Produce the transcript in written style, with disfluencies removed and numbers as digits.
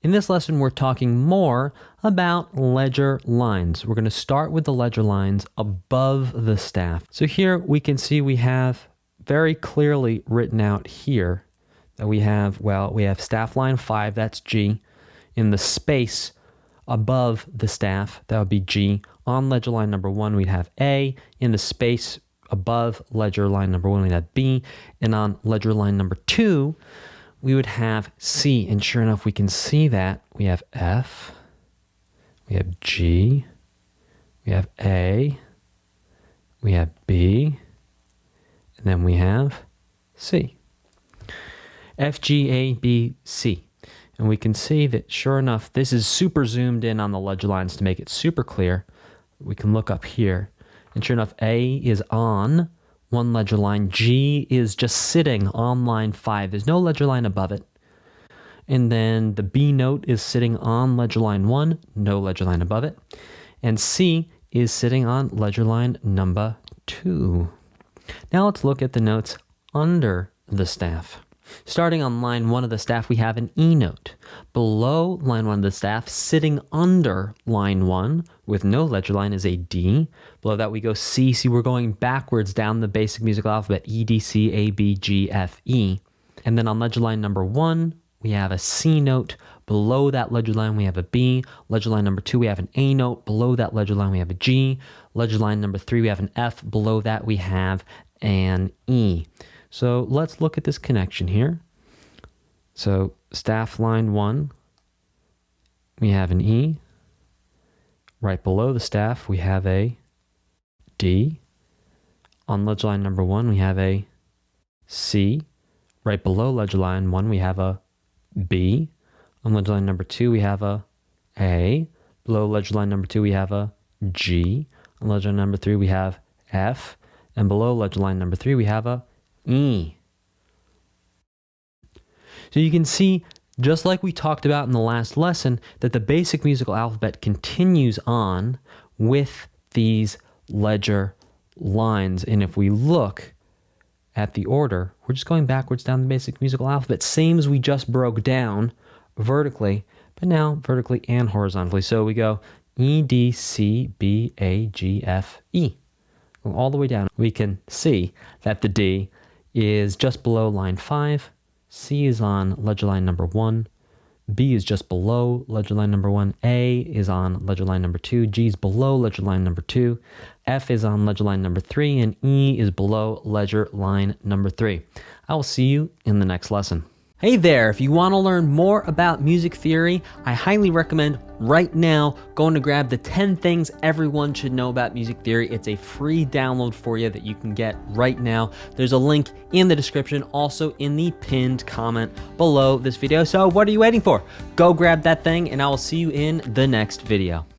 In this lesson, we're talking more about ledger lines. We're going to start with the ledger lines above the staff. So here we can see we have very clearly written out here that we have staff line 5, that's G. In the space above the staff, that would be G. On ledger line number 1, we'd have A. In the space above ledger line number 1, we'd have B. And on ledger line number 2, we would have C, and sure enough, we can see that we have F, we have G, we have A, we have B, and then we have C. F, G, A, B, C. And we can see that sure enough, this is super zoomed in on the ledger lines to make it super clear. We can look up here, and sure enough, A is on one ledger line. G is just sitting on line 5. There's no ledger line above it. And then the B note is sitting on ledger line 1, no ledger line above it. And C is sitting on ledger line number 2. Now let's look at the notes under the staff. Starting on line 1 of the staff, we have an E note. Below line 1 of the staff, sitting under line 1 with no ledger line, is a D. Below that we go C. See, we're going backwards down the basic musical alphabet, E, D, C, A, B, G, F, E. And then on ledger line number 1, we have a C note. Below that ledger line, we have a B. Ledger line number 2, we have an A note. Below that ledger line, we have a G. Ledger line number 3, we have an F. Below that, we have an E. So let's look at this connection here. So staff line 1, we have an E. Right below the staff, we have a D. On ledger line number 1, we have a C. Right below ledger line 1, we have a B. On ledger line number 2, we have a A. Below ledger line number 2, we have a G. On ledger line number 3, we have F. And below ledger line number 3, we have a E. So you can see, just like we talked about in the last lesson, that the basic musical alphabet continues on with these ledger lines. And if we look at the order, we're just going backwards down the basic musical alphabet, same as we just broke down vertically, but now vertically and horizontally. So we go E, D, C, B, A, G, F, E. All the way down, we can see that the D is just below line 5, C is on ledger line number 1, B is just below ledger line number 1, A is on ledger line number 2, G is below ledger line number 2, F is on ledger line number 3, and E is below ledger line number 3. I will see you in the next lesson. Hey there, if you want to learn more about music theory, I highly recommend right now going to grab the 10 things everyone should know about music theory. It's a free download for you that you can get right now. There's a link in the description, also in the pinned comment below this video. So what are you waiting for? Go grab that thing, and I will see you in the next video.